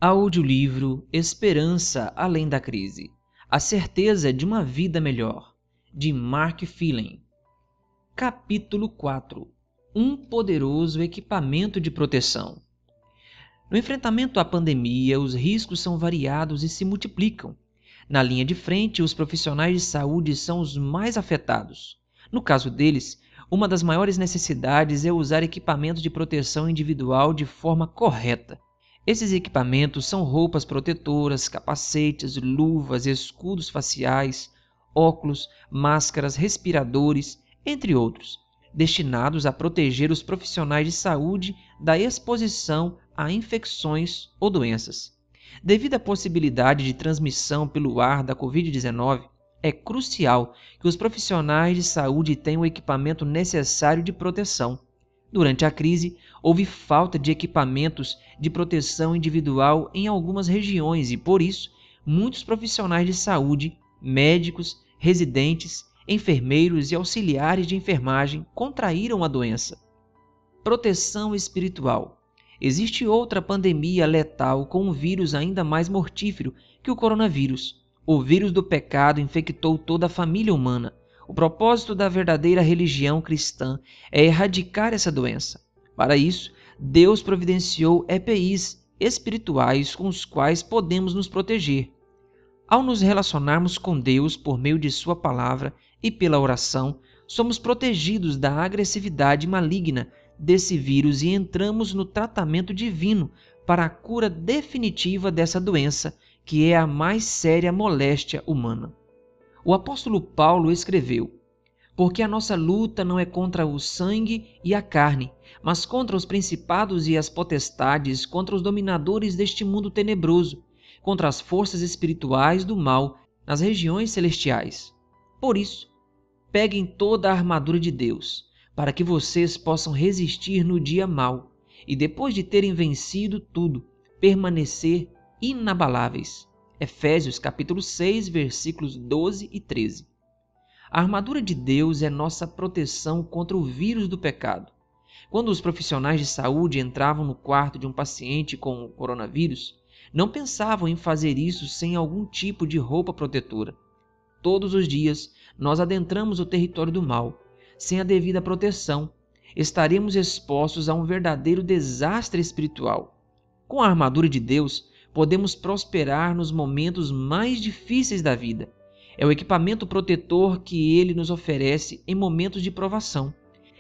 Audiolivro Esperança Além da Crise. A certeza de uma vida melhor, de Mark Phelan. Capítulo 4. Um poderoso equipamento de proteção. No enfrentamento à pandemia, os riscos são variados e se multiplicam. Na linha de frente, os profissionais de saúde são os mais afetados. No caso deles, uma das maiores necessidades é usar equipamentos de proteção individual de forma correta. Esses equipamentos são roupas protetoras, capacetes, luvas, escudos faciais, óculos, máscaras, respiradores, entre outros, destinados a proteger os profissionais de saúde da exposição a infecções ou doenças. Devido à possibilidade de transmissão pelo ar da Covid-19, é crucial que os profissionais de saúde tenham o equipamento necessário de proteção. Durante a crise, houve falta de equipamentos de proteção individual em algumas regiões e, por isso, muitos profissionais de saúde, médicos, residentes, enfermeiros e auxiliares de enfermagem contraíram a doença. Proteção espiritual. Existe outra pandemia letal com um vírus ainda mais mortífero que o coronavírus. O vírus do pecado infectou toda a família humana. O propósito da verdadeira religião cristã é erradicar essa doença. Para isso, Deus providenciou EPIs espirituais com os quais podemos nos proteger. Ao nos relacionarmos com Deus por meio de Sua palavra e pela oração, somos protegidos da agressividade maligna desse vírus e entramos no tratamento divino para a cura definitiva dessa doença, que é a mais séria moléstia humana. O apóstolo Paulo escreveu: porque a nossa luta não é contra o sangue e a carne, mas contra os principados e as potestades, contra os dominadores deste mundo tenebroso, contra as forças espirituais do mal nas regiões celestiais. Por isso, peguem toda a armadura de Deus, para que vocês possam resistir no dia mau e, depois de terem vencido tudo, permanecer inabaláveis. Efésios capítulo 6, versículos 12 e 13. A armadura de Deus é nossa proteção contra o vírus do pecado. Quando os profissionais de saúde entravam no quarto de um paciente com o coronavírus, não pensavam em fazer isso sem algum tipo de roupa protetora. Todos os dias, nós adentramos o território do mal. Sem a devida proteção, estaremos expostos a um verdadeiro desastre espiritual. Com a armadura de Deus, podemos prosperar nos momentos mais difíceis da vida. É o equipamento protetor que Ele nos oferece em momentos de provação.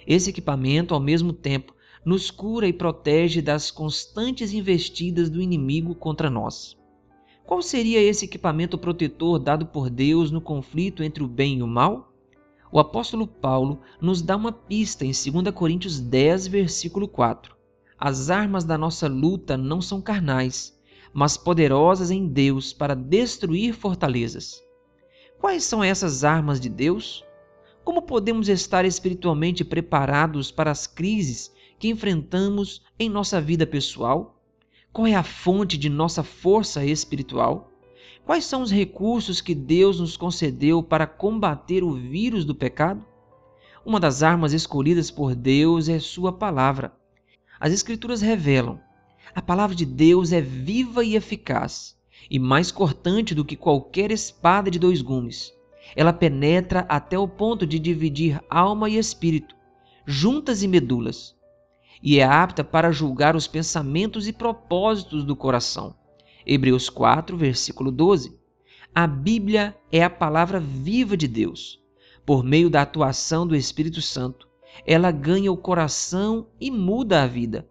Esse equipamento, ao mesmo tempo, nos cura e protege das constantes investidas do inimigo contra nós. Qual seria esse equipamento protetor dado por Deus no conflito entre o bem e o mal? O apóstolo Paulo nos dá uma pista em 2 Coríntios 10, versículo 4. As armas da nossa luta não são carnais, mas poderosas em Deus para destruir fortalezas. Quais são essas armas de Deus? Como podemos estar espiritualmente preparados para as crises que enfrentamos em nossa vida pessoal? Qual é a fonte de nossa força espiritual? Quais são os recursos que Deus nos concedeu para combater o vírus do pecado? Uma das armas escolhidas por Deus é Sua palavra. As Escrituras revelam: a palavra de Deus é viva e eficaz, e mais cortante do que qualquer espada de 2 gumes. Ela penetra até o ponto de dividir alma e espírito, juntas e medulas, e é apta para julgar os pensamentos e propósitos do coração. Hebreus 4, versículo 12. A Bíblia é a palavra viva de Deus. Por meio da atuação do Espírito Santo, ela ganha o coração e muda a vida.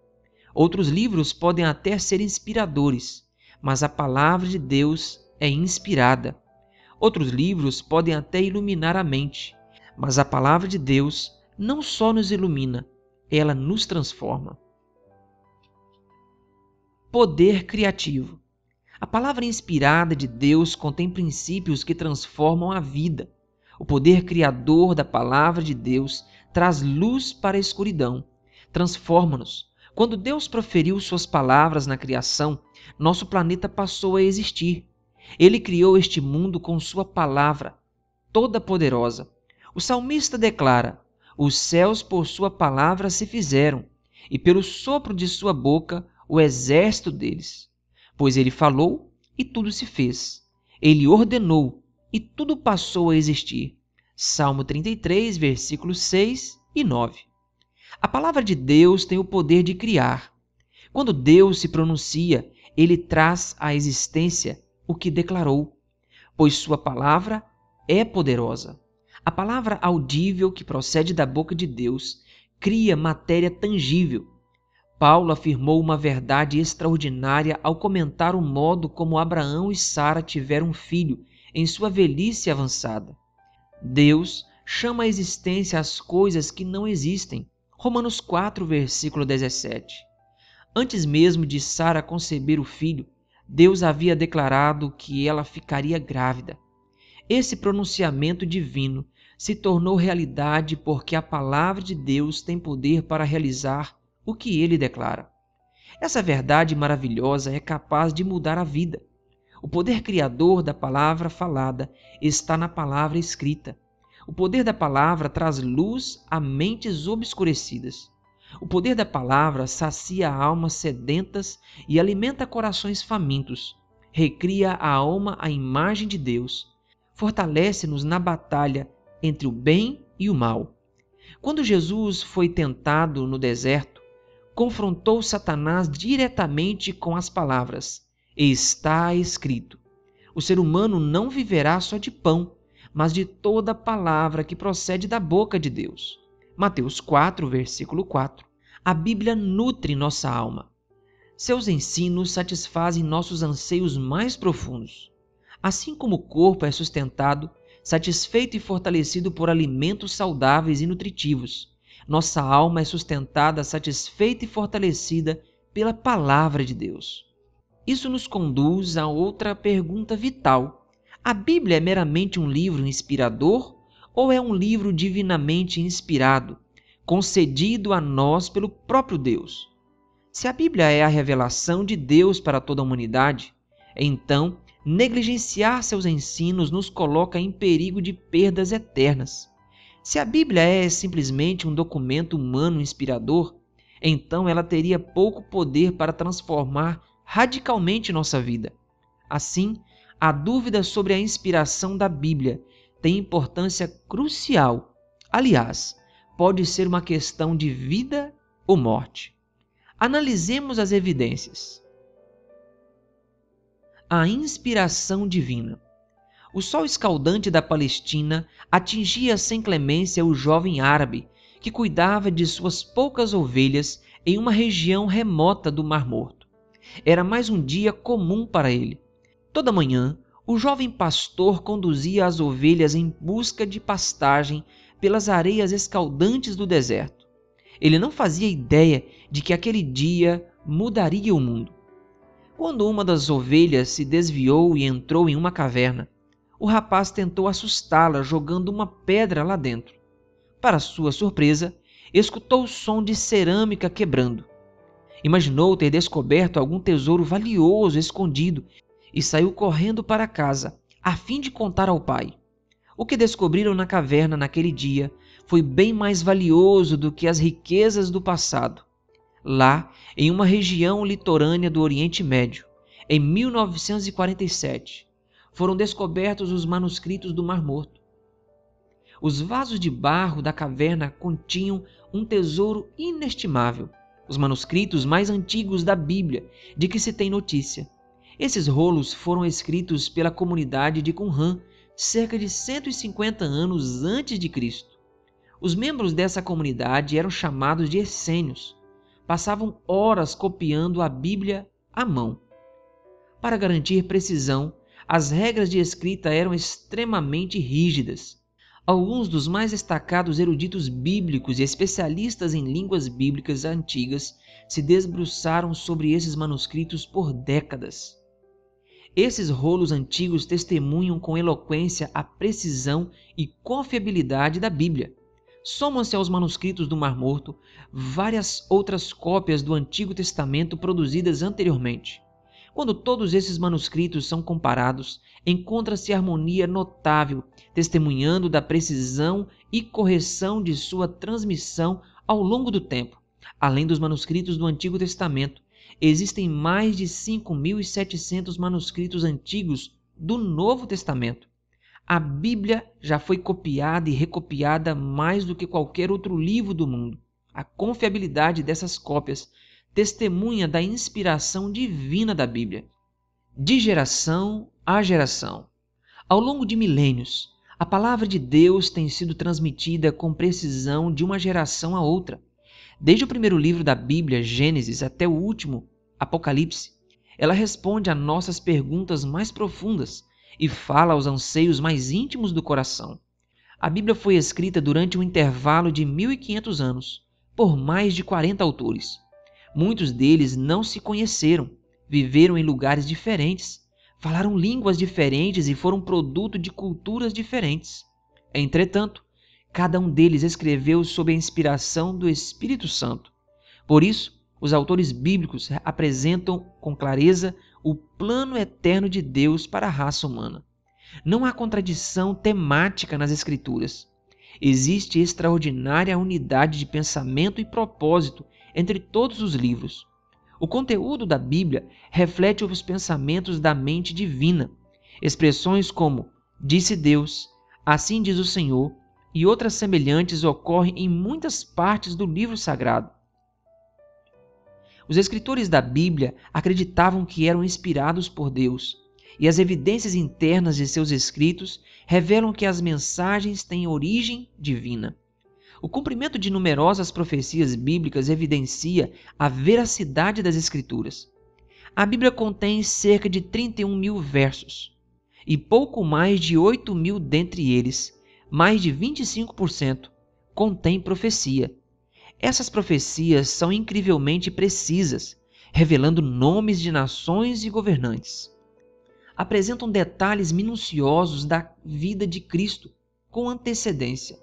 Outros livros podem até ser inspiradores, mas a palavra de Deus é inspirada. Outros livros podem até iluminar a mente, mas a palavra de Deus não só nos ilumina, ela nos transforma. Poder criativo. A palavra inspirada de Deus contém princípios que transformam a vida. O poder criador da palavra de Deus traz luz para a escuridão, transforma-nos. Quando Deus proferiu suas palavras na criação, nosso planeta passou a existir. Ele criou este mundo com sua palavra, toda poderosa. O salmista declara: os céus por sua palavra se fizeram, e pelo sopro de sua boca o exército deles. Pois ele falou e tudo se fez. Ele ordenou e tudo passou a existir. Salmo 33, versículos 6 e 9. A palavra de Deus tem o poder de criar. Quando Deus se pronuncia, ele traz à existência o que declarou, pois sua palavra é poderosa. A palavra audível que procede da boca de Deus cria matéria tangível. Paulo afirmou uma verdade extraordinária ao comentar o modo como Abraão e Sara tiveram um filho em sua velhice avançada. Deus chama à existência as coisas que não existem. Romanos 4, versículo 17. Antes mesmo de Sara conceber o filho, Deus havia declarado que ela ficaria grávida. Esse pronunciamento divino se tornou realidade porque a palavra de Deus tem poder para realizar o que ele declara. Essa verdade maravilhosa é capaz de mudar a vida. O poder criador da palavra falada está na palavra escrita. O poder da palavra traz luz a mentes obscurecidas. O poder da palavra sacia almas sedentas e alimenta corações famintos. Recria a alma à imagem de Deus. Fortalece-nos na batalha entre o bem e o mal. Quando Jesus foi tentado no deserto, confrontou Satanás diretamente com as palavras: "Está escrito". O ser humano não viverá só de pão, mas de toda palavra que procede da boca de Deus. Mateus 4, versículo 4. A Bíblia nutre nossa alma. Seus ensinos satisfazem nossos anseios mais profundos. Assim como o corpo é sustentado, satisfeito e fortalecido por alimentos saudáveis e nutritivos, nossa alma é sustentada, satisfeita e fortalecida pela palavra de Deus. Isso nos conduz a outra pergunta vital. A Bíblia é meramente um livro inspirador ou é um livro divinamente inspirado, concedido a nós pelo próprio Deus? Se a Bíblia é a revelação de Deus para toda a humanidade, então negligenciar seus ensinos nos coloca em perigo de perdas eternas. Se a Bíblia é simplesmente um documento humano inspirador, então ela teria pouco poder para transformar radicalmente nossa vida. Assim, a dúvida sobre a inspiração da Bíblia tem importância crucial. Aliás, pode ser uma questão de vida ou morte. Analisemos as evidências. A inspiração divina. O sol escaldante da Palestina atingia sem clemência o jovem árabe que cuidava de suas poucas ovelhas em uma região remota do Mar Morto. Era mais um dia comum para ele. Toda manhã, o jovem pastor conduzia as ovelhas em busca de pastagem pelas areias escaldantes do deserto. Ele não fazia ideia de que aquele dia mudaria o mundo. Quando uma das ovelhas se desviou e entrou em uma caverna, o rapaz tentou assustá-la jogando uma pedra lá dentro. Para sua surpresa, escutou o som de cerâmica quebrando. Imaginou ter descoberto algum tesouro valioso escondido e saiu correndo para casa, a fim de contar ao pai. O que descobriram na caverna naquele dia foi bem mais valioso do que as riquezas do passado. Lá, em uma região litorânea do Oriente Médio, em 1947, foram descobertos os manuscritos do Mar Morto. Os vasos de barro da caverna continham um tesouro inestimável, os manuscritos mais antigos da Bíblia, de que se tem notícia. Esses rolos foram escritos pela comunidade de Qumran cerca de 150 anos antes de Cristo. Os membros dessa comunidade eram chamados de essênios. Passavam horas copiando a Bíblia à mão. Para garantir precisão, as regras de escrita eram extremamente rígidas. Alguns dos mais destacados eruditos bíblicos e especialistas em línguas bíblicas antigas se debruçaram sobre esses manuscritos por décadas. Esses rolos antigos testemunham com eloquência a precisão e confiabilidade da Bíblia. Somam-se aos manuscritos do Mar Morto várias outras cópias do Antigo Testamento produzidas anteriormente. Quando todos esses manuscritos são comparados, encontra-se harmonia notável, testemunhando da precisão e correção de sua transmissão ao longo do tempo. Além dos manuscritos do Antigo Testamento, existem mais de 5.700 manuscritos antigos do Novo Testamento. A Bíblia já foi copiada e recopiada mais do que qualquer outro livro do mundo. A confiabilidade dessas cópias testemunha da inspiração divina da Bíblia. De geração a geração, ao longo de milênios, a palavra de Deus tem sido transmitida com precisão de uma geração a outra. Desde o primeiro livro da Bíblia, Gênesis, até o último, Apocalipse, ela responde a nossas perguntas mais profundas e fala aos anseios mais íntimos do coração. A Bíblia foi escrita durante um intervalo de 1.500 anos, por mais de 40 autores. Muitos deles não se conheceram, viveram em lugares diferentes, falaram línguas diferentes e foram produto de culturas diferentes. Entretanto, cada um deles escreveu sob a inspiração do Espírito Santo. Por isso, os autores bíblicos apresentam com clareza o plano eterno de Deus para a raça humana. Não há contradição temática nas Escrituras. Existe extraordinária unidade de pensamento e propósito entre todos os livros. O conteúdo da Bíblia reflete os pensamentos da mente divina. Expressões como "disse Deus", "assim diz o Senhor" e outras semelhantes ocorrem em muitas partes do livro sagrado. Os escritores da Bíblia acreditavam que eram inspirados por Deus, e as evidências internas de seus escritos revelam que as mensagens têm origem divina. O cumprimento de numerosas profecias bíblicas evidencia a veracidade das Escrituras. A Bíblia contém cerca de 31.000 versos, e pouco mais de 8.000 dentre eles, mais de 25%, contém profecia. Essas profecias são incrivelmente precisas, revelando nomes de nações e governantes. Apresentam detalhes minuciosos da vida de Cristo com antecedência.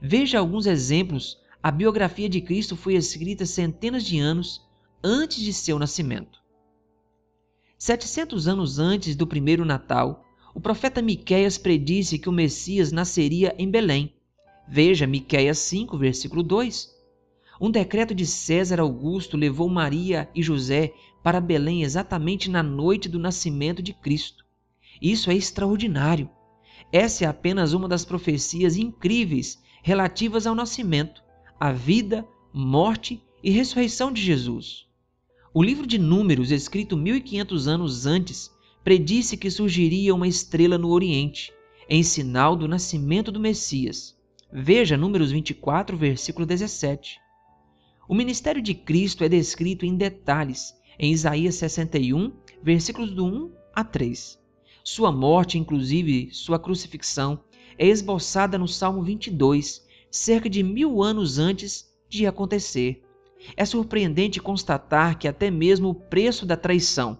Veja alguns exemplos. A biografia de Cristo foi escrita centenas de anos antes de seu nascimento. 700 anos antes do primeiro Natal, o profeta Miqueias predisse que o Messias nasceria em Belém. Veja Miqueias 5, versículo 2. Um decreto de César Augusto levou Maria e José para Belém exatamente na noite do nascimento de Cristo. Isso é extraordinário. Essa é apenas uma das profecias incríveis relativas ao nascimento, à vida, morte e ressurreição de Jesus. O livro de Números, escrito 1.500 anos antes, predisse que surgiria uma estrela no Oriente, em sinal do nascimento do Messias. Veja Números 24, versículo 17. O ministério de Cristo é descrito em detalhes em Isaías 61, versículos do 1 a 3. Sua morte, inclusive sua crucifixão, é esboçada no Salmo 22, cerca de 1.000 anos antes de acontecer. É surpreendente constatar que até mesmo o preço da traição,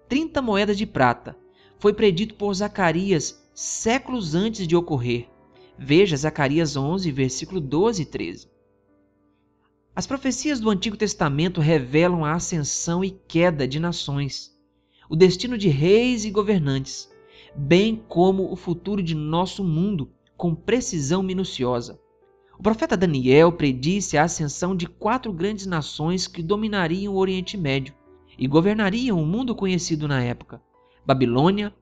30 moedas de prata, foi predito por Zacarias séculos antes de ocorrer. Veja Zacarias 11, versículo 12 e 13. As profecias do Antigo Testamento revelam a ascensão e queda de nações, o destino de reis e governantes, bem como o futuro de nosso mundo com precisão minuciosa. O profeta Daniel predisse a ascensão de 4 grandes nações que dominariam o Oriente Médio e governariam o mundo conhecido na época: Babilônia,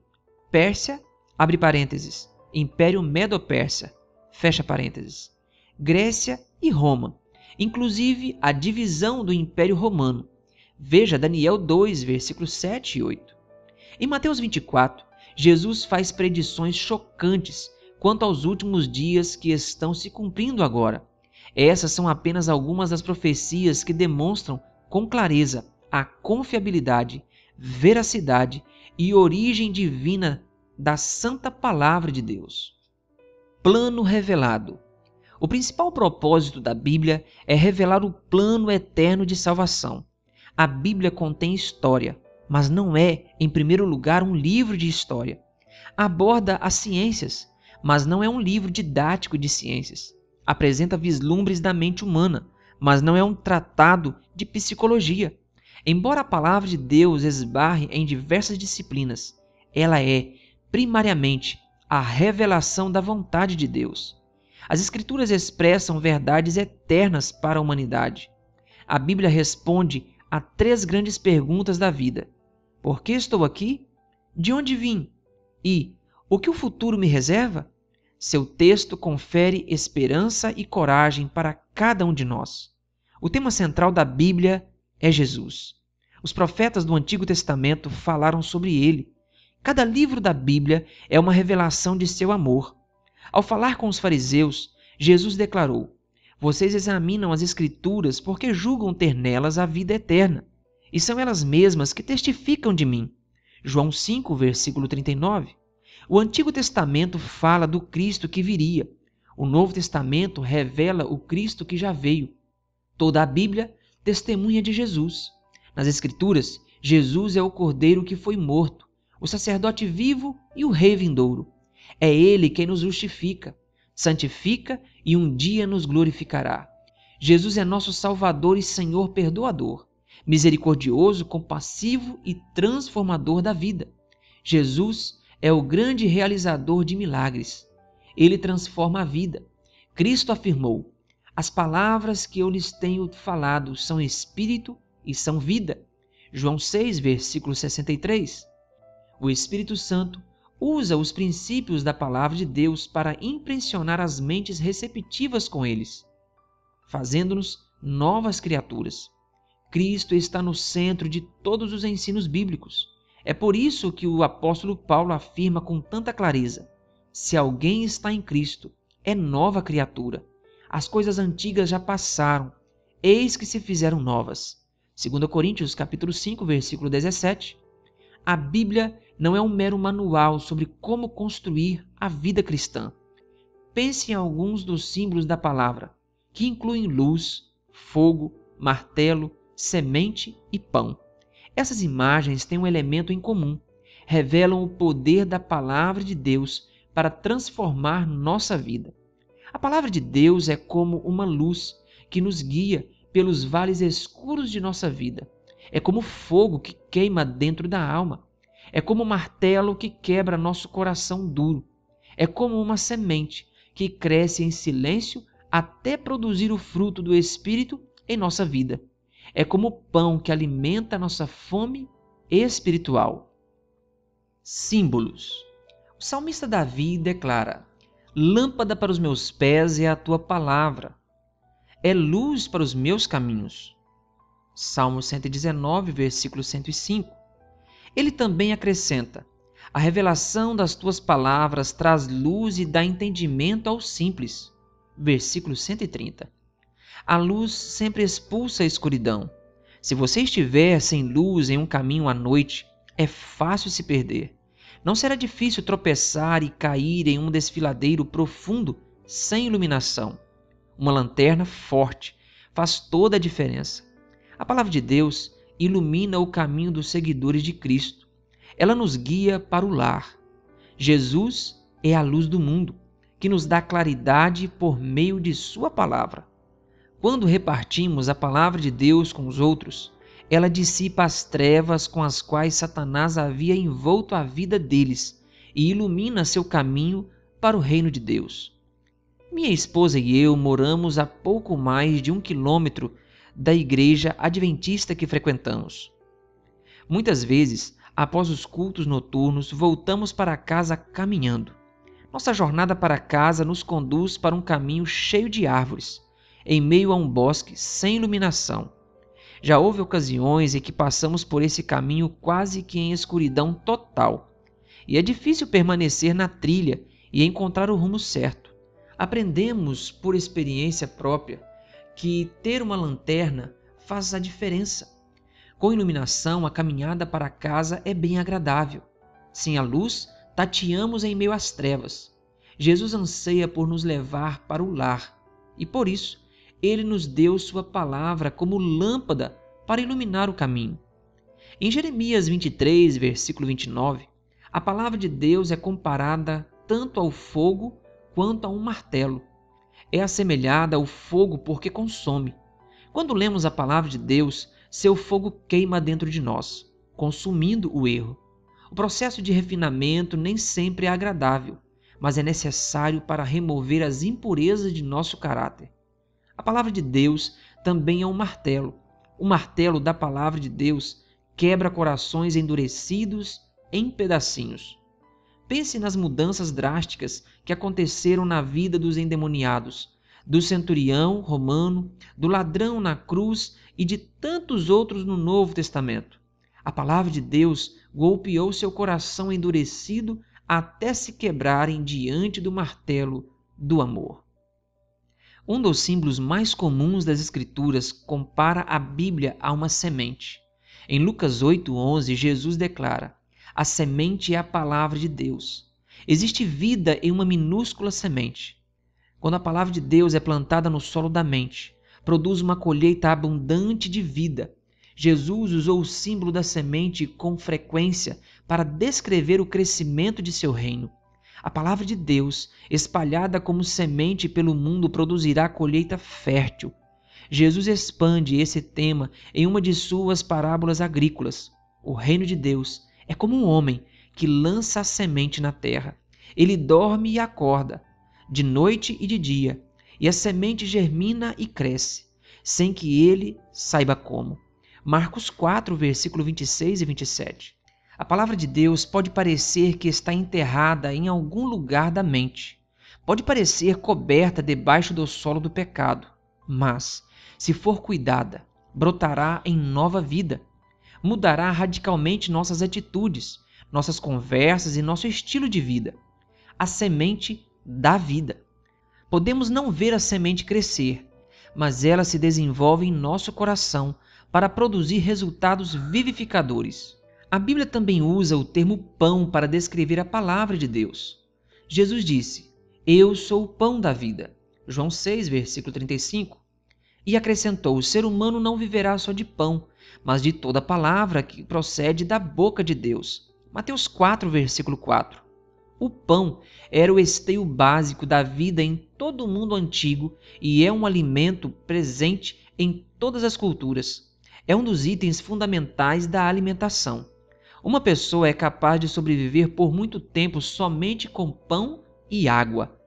Pérsia, abre parênteses, Império Medo-Persa, fecha parênteses, Grécia e Roma, inclusive a divisão do Império Romano. Veja Daniel 2, versículos 7 e 8. Em Mateus 24, Jesus faz predições chocantes quanto aos últimos dias que estão se cumprindo agora. Essas são apenas algumas das profecias que demonstram com clareza a confiabilidade, veracidade e origem divina da Santa Palavra de Deus. Plano revelado. O principal propósito da Bíblia é revelar o plano eterno de salvação. A Bíblia contém história, mas não é, em primeiro lugar, um livro de história. Aborda as ciências, mas não é um livro didático de ciências. Apresenta vislumbres da mente humana, mas não é um tratado de psicologia. Embora a palavra de Deus esbarre em diversas disciplinas, ela é, primariamente, a revelação da vontade de Deus. As Escrituras expressam verdades eternas para a humanidade. A Bíblia responde a 3 grandes perguntas da vida: por que estou aqui? De onde vim? E o que o futuro me reserva? Seu texto confere esperança e coragem para cada um de nós. O tema central da Bíblia é Jesus. Os profetas do Antigo Testamento falaram sobre ele. Cada livro da Bíblia é uma revelação de seu amor. Ao falar com os fariseus, Jesus declarou: vocês examinam as Escrituras porque julgam ter nelas a vida eterna, e são elas mesmas que testificam de mim. João 5, versículo 39. O Antigo Testamento fala do Cristo que viria. O Novo Testamento revela o Cristo que já veio. Toda a Bíblia testemunha de Jesus. Nas Escrituras, Jesus é o Cordeiro que foi morto, o sacerdote vivo e o Rei vindouro. É Ele quem nos justifica, santifica e um dia nos glorificará. Jesus é nosso Salvador e Senhor perdoador, misericordioso, compassivo e transformador da vida. Jesus é o grande realizador de milagres. Ele transforma a vida. Cristo afirmou: as palavras que eu lhes tenho falado são espírito e são vida. João 6, versículo 63. O Espírito Santo usa os princípios da palavra de Deus para impressionar as mentes receptivas com eles, fazendo-nos novas criaturas. Cristo está no centro de todos os ensinos bíblicos. É por isso que o apóstolo Paulo afirma com tanta clareza: se alguém está em Cristo, é nova criatura. As coisas antigas já passaram, eis que se fizeram novas. 2 Coríntios capítulo 5, versículo 17. A Bíblia não é um mero manual sobre como construir a vida cristã. Pense em alguns dos símbolos da palavra, que incluem luz, fogo, martelo, semente e pão. Essas imagens têm um elemento em comum: revelam o poder da palavra de Deus para transformar nossa vida. A palavra de Deus é como uma luz que nos guia pelos vales escuros de nossa vida. É como fogo que queima dentro da alma. É como um martelo que quebra nosso coração duro. É como uma semente que cresce em silêncio até produzir o fruto do Espírito em nossa vida. É como o pão que alimenta nossa fome espiritual. Símbolos. O salmista Davi declara: lâmpada para os meus pés é a tua palavra, é luz para os meus caminhos. Salmo 119, versículo 105. Ele também acrescenta: a revelação das tuas palavras traz luz e dá entendimento aos simples. Versículo 130. A luz sempre expulsa a escuridão. Se você estiver sem luz em um caminho à noite, é fácil se perder. Não será difícil tropeçar e cair em um desfiladeiro profundo sem iluminação. Uma lanterna forte faz toda a diferença. A palavra de Deus ilumina o caminho dos seguidores de Cristo. Ela nos guia para o lar. Jesus é a luz do mundo, que nos dá claridade por meio de sua palavra. Quando repartimos a palavra de Deus com os outros, ela dissipa as trevas com as quais Satanás havia envolto a vida deles e ilumina seu caminho para o reino de Deus. Minha esposa e eu moramos a pouco mais de 1 quilômetro da igreja adventista que frequentamos. Muitas vezes, após os cultos noturnos, voltamos para casa caminhando. Nossa jornada para casa nos conduz para um caminho cheio de árvores, em meio a um bosque sem iluminação. Já houve ocasiões em que passamos por esse caminho quase que em escuridão total, e é difícil permanecer na trilha e encontrar o rumo certo. Aprendemos por experiência própria que ter uma lanterna faz a diferença. Com iluminação, a caminhada para casa é bem agradável. Sem a luz, tateamos em meio às trevas. Jesus anseia por nos levar para o lar, e por isso, Ele nos deu sua palavra como lâmpada para iluminar o caminho. Em Jeremias 23, versículo 29, a palavra de Deus é comparada tanto ao fogo quanto a um martelo. É assemelhada ao fogo porque consome. Quando lemos a palavra de Deus, seu fogo queima dentro de nós, consumindo o erro. O processo de refinamento nem sempre é agradável, mas é necessário para remover as impurezas de nosso caráter. A palavra de Deus também é um martelo, O martelo da palavra de Deus quebra corações endurecidos em pedacinhos. Pense nas mudanças drásticas que aconteceram na vida dos endemoniados, do centurião romano, do ladrão na cruz e de tantos outros no Novo Testamento. A palavra de Deus golpeou seu coração endurecido até se quebrarem diante do martelo do amor. Um dos símbolos mais comuns das Escrituras compara a Bíblia a uma semente. Em Lucas 8:11, Jesus declara: a semente é a palavra de Deus. Existe vida em uma minúscula semente. Quando a palavra de Deus é plantada no solo da mente, produz uma colheita abundante de vida. Jesus usou o símbolo da semente com frequência para descrever o crescimento de seu reino. A palavra de Deus, espalhada como semente pelo mundo, produzirá colheita fértil. Jesus expande esse tema em uma de suas parábolas agrícolas. O reino de Deus é como um homem que lança a semente na terra. Ele dorme e acorda, de noite e de dia, e a semente germina e cresce, sem que ele saiba como. Marcos 4, versículo 26 e 27. A palavra de Deus pode parecer que está enterrada em algum lugar da mente. Pode parecer coberta debaixo do solo do pecado, mas, se for cuidada, brotará em nova vida. Mudará radicalmente nossas atitudes, nossas conversas e nosso estilo de vida. A semente dá vida. Podemos não ver a semente crescer, mas ela se desenvolve em nosso coração para produzir resultados vivificadores. A Bíblia também usa o termo pão para descrever a palavra de Deus. Jesus disse: eu sou o pão da vida. João 6, versículo 35. E acrescentou: o ser humano não viverá só de pão, mas de toda palavra que procede da boca de Deus. Mateus 4, versículo 4. O pão era o esteio básico da vida em todo o mundo antigo e é um alimento presente em todas as culturas. É um dos itens fundamentais da alimentação. Uma pessoa é capaz de sobreviver por muito tempo somente com pão e água.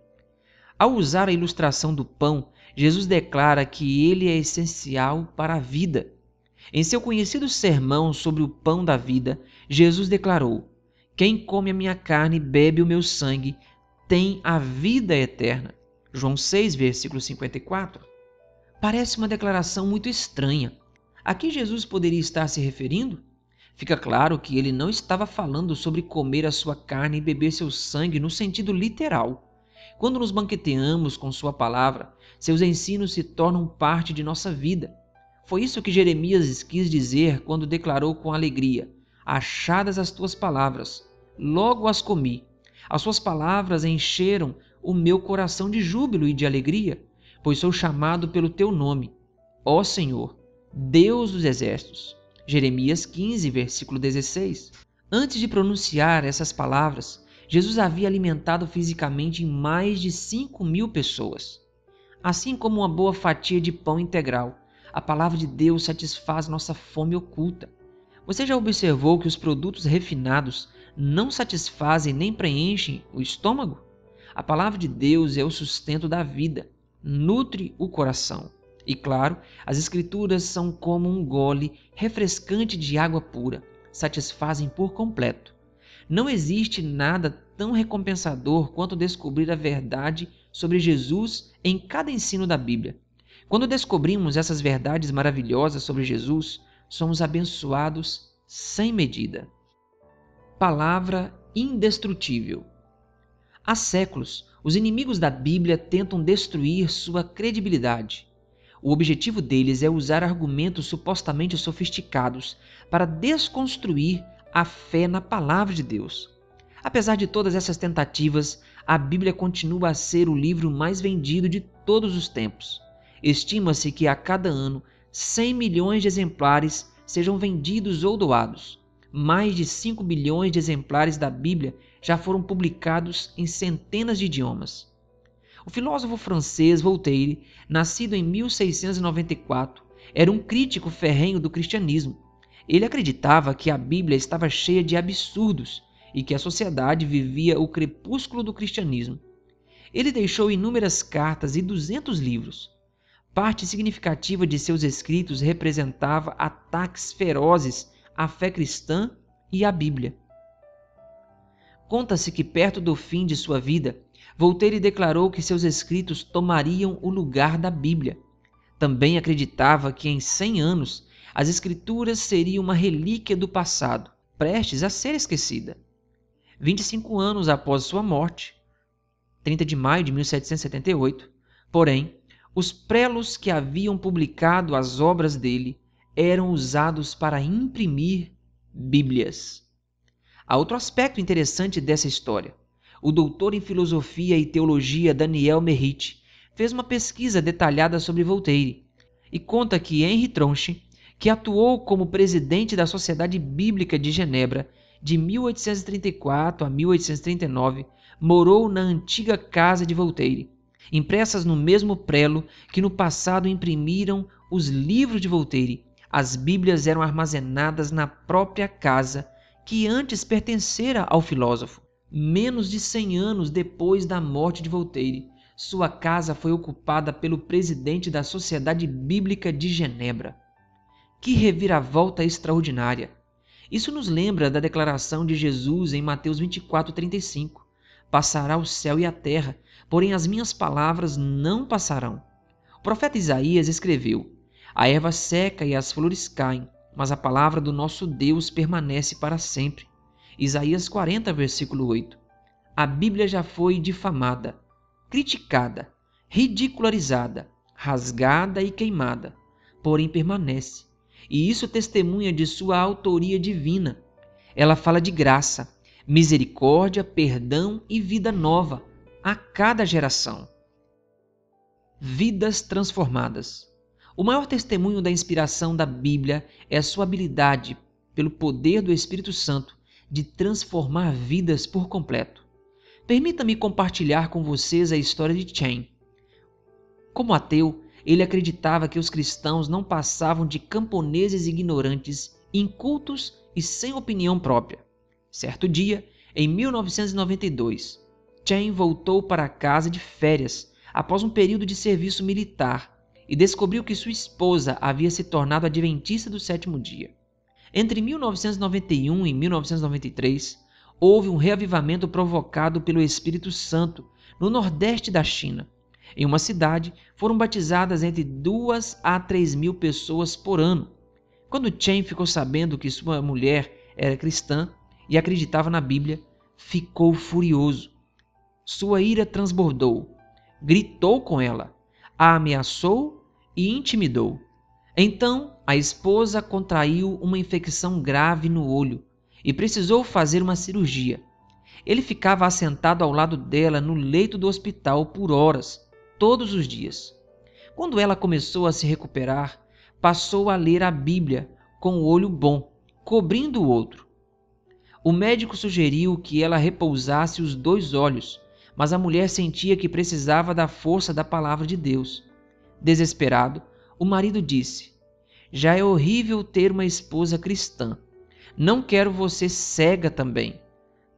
Ao usar a ilustração do pão, Jesus declara que ele é essencial para a vida. Em seu conhecido sermão sobre o pão da vida, Jesus declarou: quem come a minha carne e bebe o meu sangue tem a vida eterna. João 6, versículo 54. Parece uma declaração muito estranha. A que Jesus poderia estar se referindo? Fica claro que ele não estava falando sobre comer a sua carne e beber seu sangue no sentido literal. Quando nos banqueteamos com sua palavra, seus ensinos se tornam parte de nossa vida. Foi isso que Jeremias quis dizer quando declarou com alegria: achadas as tuas palavras, logo as comi. As suas palavras encheram o meu coração de júbilo e de alegria, pois sou chamado pelo teu nome, ó Senhor, Deus dos exércitos. Jeremias 15, versículo 16. Antes de pronunciar essas palavras, Jesus havia alimentado fisicamente mais de 5.000 pessoas. Assim como uma boa fatia de pão integral, a palavra de Deus satisfaz nossa fome oculta. Você já observou que os produtos refinados não satisfazem nem preenchem o estômago? A palavra de Deus é o sustento da vida, nutre o coração. E claro, as Escrituras são como um gole refrescante de água pura, satisfazem por completo. Não existe nada tão recompensador quanto descobrir a verdade sobre Jesus em cada ensino da Bíblia. Quando descobrimos essas verdades maravilhosas sobre Jesus, somos abençoados sem medida. Palavra indestrutível. Há séculos, os inimigos da Bíblia tentam destruir sua credibilidade. O objetivo deles é usar argumentos supostamente sofisticados para desconstruir a fé na palavra de Deus. Apesar de todas essas tentativas, a Bíblia continua a ser o livro mais vendido de todos os tempos. Estima-se que a cada ano 100 milhões de exemplares sejam vendidos ou doados. Mais de 5 bilhões de exemplares da Bíblia já foram publicados em centenas de idiomas. O filósofo francês Voltaire, nascido em 1694, era um crítico ferrenho do cristianismo. Ele acreditava que a Bíblia estava cheia de absurdos e que a sociedade vivia o crepúsculo do cristianismo. Ele deixou inúmeras cartas e 200 livros. Parte significativa de seus escritos representava ataques ferozes à fé cristã e à Bíblia. Conta-se que perto do fim de sua vida, Voltaire declarou que seus escritos tomariam o lugar da Bíblia. Também acreditava que em 100 anos as escrituras seriam uma relíquia do passado, prestes a ser esquecida. 25 anos após sua morte, 30 de maio de 1778, porém, os prelos que haviam publicado as obras dele eram usados para imprimir Bíblias. Há outro aspecto interessante dessa história. O doutor em filosofia e teologia Daniel Merritt fez uma pesquisa detalhada sobre Voltaire e conta que Henri Tronchet, que atuou como presidente da Sociedade Bíblica de Genebra de 1834 a 1839, morou na antiga casa de Voltaire, impressas no mesmo prelo que no passado imprimiram os livros de Voltaire. As Bíblias eram armazenadas na própria casa que antes pertencera ao filósofo. Menos de 100 anos depois da morte de Voltaire, sua casa foi ocupada pelo presidente da Sociedade Bíblica de Genebra. Que reviravolta extraordinária! Isso nos lembra da declaração de Jesus em Mateus 24:35. Passará o céu e a terra, porém as minhas palavras não passarão. O profeta Isaías escreveu: a erva seca e as flores caem, mas a palavra do nosso Deus permanece para sempre. Isaías 40, versículo 8. A Bíblia já foi difamada, criticada, ridicularizada, rasgada e queimada, porém permanece. E isso testemunha de sua autoria divina. Ela fala de graça, misericórdia, perdão e vida nova a cada geração. Vidas transformadas. O maior testemunho da inspiração da Bíblia é a sua habilidade, pelo poder do Espírito Santo, de transformar vidas por completo. Permita-me compartilhar com vocês a história de Chen. Como ateu, ele acreditava que os cristãos não passavam de camponeses ignorantes, incultos e sem opinião própria. Certo dia, em 1992, Chen voltou para casa de férias após um período de serviço militar e descobriu que sua esposa havia se tornado adventista do sétimo dia. Entre 1991 e 1993, houve um reavivamento provocado pelo Espírito Santo no nordeste da China. Em uma cidade, foram batizadas entre 2 a 3 mil pessoas por ano. Quando Chen ficou sabendo que sua mulher era cristã e acreditava na Bíblia, ficou furioso. Sua ira transbordou, gritou com ela, a ameaçou e intimidou. Então, a esposa contraiu uma infecção grave no olho e precisou fazer uma cirurgia. Ele ficava assentado ao lado dela no leito do hospital por horas, todos os dias. Quando ela começou a se recuperar, passou a ler a Bíblia com o olho bom, cobrindo o outro. O médico sugeriu que ela repousasse os 2 olhos, mas a mulher sentia que precisava da força da palavra de Deus. Desesperado, o marido disse: já é horrível ter uma esposa cristã. Não quero você cega também.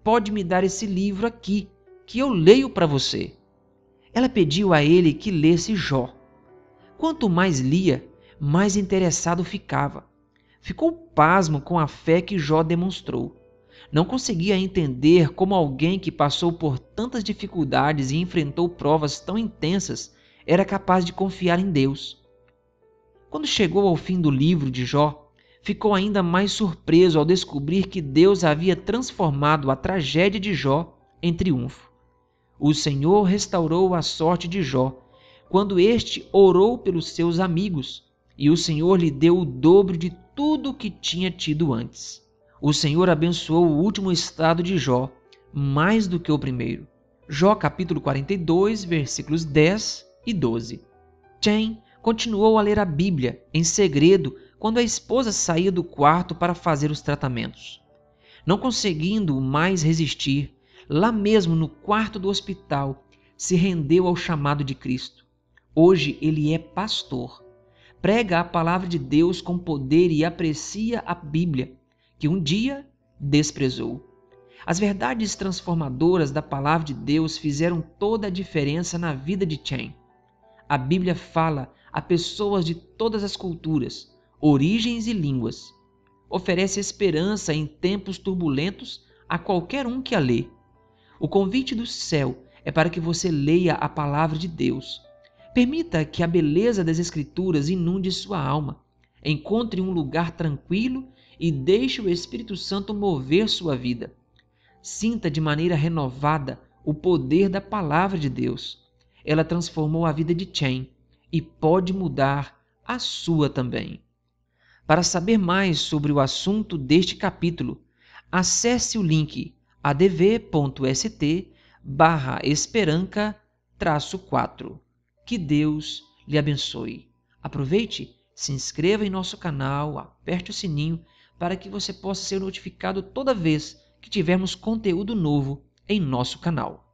Pode me dar esse livro aqui, que eu leio para você. Ela pediu a ele que lesse Jó. Quanto mais lia, mais interessado ficava. Ficou pasmo com a fé que Jó demonstrou. Não conseguia entender como alguém que passou por tantas dificuldades e enfrentou provas tão intensas era capaz de confiar em Deus. Quando chegou ao fim do livro de Jó, ficou ainda mais surpreso ao descobrir que Deus havia transformado a tragédia de Jó em triunfo. O Senhor restaurou a sorte de Jó, quando este orou pelos seus amigos, e o Senhor lhe deu o dobro de tudo o que tinha tido antes. O Senhor abençoou o último estado de Jó, mais do que o primeiro. Jó capítulo 42, versículos 10 e 12. Chen continuou a ler a Bíblia em segredo quando a esposa saía do quarto para fazer os tratamentos. Não conseguindo mais resistir, lá mesmo no quarto do hospital, se rendeu ao chamado de Cristo. Hoje ele é pastor. Prega a palavra de Deus com poder e aprecia a Bíblia, que um dia desprezou. As verdades transformadoras da palavra de Deus fizeram toda a diferença na vida de Chen. A Bíblia fala a pessoas de todas as culturas, origens e línguas. Oferece esperança em tempos turbulentos a qualquer um que a lê. O convite do céu é para que você leia a palavra de Deus. Permita que a beleza das Escrituras inunde sua alma. Encontre um lugar tranquilo e deixe o Espírito Santo mover sua vida. Sinta de maneira renovada o poder da palavra de Deus. Ela transformou a vida de Chen e pode mudar a sua também. Para saber mais sobre o assunto deste capítulo, acesse o link adv.st/esperanca-4. Que Deus lhe abençoe. Aproveite, se inscreva em nosso canal, aperte o sininho para que você possa ser notificado toda vez que tivermos conteúdo novo em nosso canal.